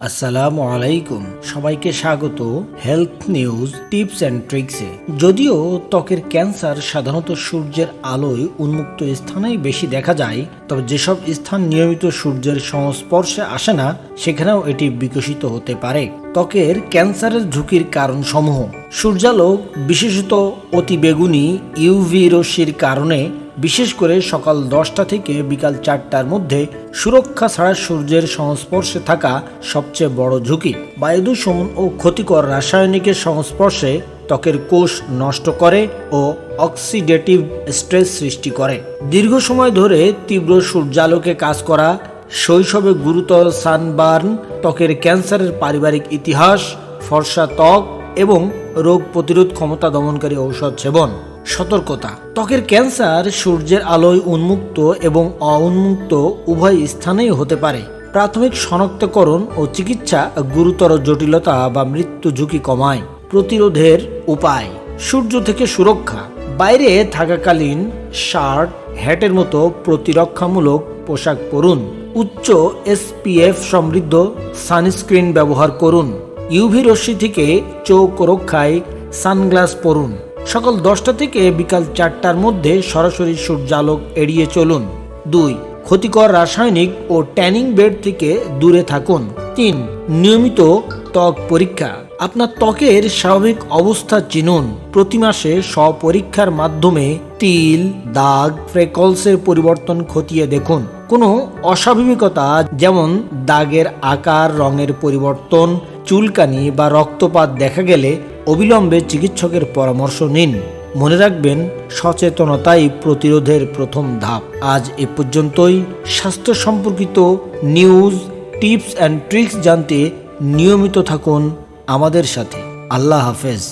আসসালামু আলাইকুম, সবাইকে স্বাগত হেলথ নিউজ টিপস অ্যান্ড ট্রিক্সে। যদিও ত্বকের ক্যান্সার সাধারণত সূর্যের আলোয় উন্মুক্ত স্থানেই বেশি দেখা যায়, তবে যেসব স্থান নিয়মিত সূর্যের সংস্পর্শে আসে না সেখানেও এটি বিকশিত হতে পারে। ত্বকের ক্যান্সারের ঝুঁকির কারণসমূহ: সূর্যালোক, বিশেষত অতিবেগুনি ইউভি রশ্মির কারণে, বিশেষ করে সকাল 10টা থেকে বিকাল 4টার মধ্যে সুরক্ষা ছাড়া সূর্যের সংস্পর্শে থাকা সবচেয়ে বড় ঝুঁকি। বায়ু দূষণ ও ক্ষতিকর রাসায়নিকের সংস্পর্শে ত্বকের কোষ নষ্ট করে ও অক্সিডেটিভ স্ট্রেস সৃষ্টি করে। দীর্ঘ সময় ধরে তীব্র সূর্যালোকে কাজ করা, শৈশবে গুরুতর সানবার্ন, ত্বকের ক্যান্সারের পারিবারিক ইতিহাস, ফর্সা ত্বক এবং রোগ প্রতিরোধ ক্ষমতা দমনকারী ঔষধ সেবন। সতর্কতা: ত্বকের ক্যান্সার সূর্যের আলোয় উন্মুক্ত এবং অউন্মুক্ত উভয় স্থানেই হতে পারে। প্রাথমিক শনাক্তকরণ ও চিকিৎসা গুরুতর জটিলতা বা মৃত্যু ঝুঁকি কমায়। প্রতিরোধের উপায়: সূর্য থেকে সুরক্ষা: বাইরে থাকাকালীন শার্ট, হ্যাটের মতো প্রতিরক্ষামূলক পোশাক পরুন। উচ্চ SPF সমৃদ্ধ সানস্ক্রিন ব্যবহার করুন। ইউভি রশ্মি থেকে চোখ রক্ষায় সানগ্লাস পরুন। সকাল 10টা থেকে বিকাল 4টার মধ্যে সরাসরি সূর্যালোক এড়িয়ে চলুন। 2. ক্ষতিকর রাসায়নিক ও ট্যানিং বেড থেকে দূরে থাকুন। 3. নিয়মিত ত্বক পরীক্ষা: আপনার ত্বকের স্বাভাবিক অবস্থা চিনুন। প্রতি মাসে স্ব-পরীক্ষার মাধ্যমে তিল, দাগ, ফ্রেকলসের পরিবর্তন খতিয়ে দেখুন। কোনো অস্বাভাবিকতা যেমন দাগের আকার, রঙের পরিবর্তন, চুলকানি বা রক্তপাত দেখা গেলে অবিলম্বে চিকিৎসকের পরামর্শ নিন। মনে রাখবেন, সচেতনতাই প্রতিরোধের প্রথম ধাপ। আজ এ পর্যন্তই। স্বাস্থ্য সম্পর্কিত নিউজ, টিপস অ্যান্ড ট্রিক্স জানতে নিয়মিত থাকুন আমাদের সাথে। আল্লাহ হাফেজ।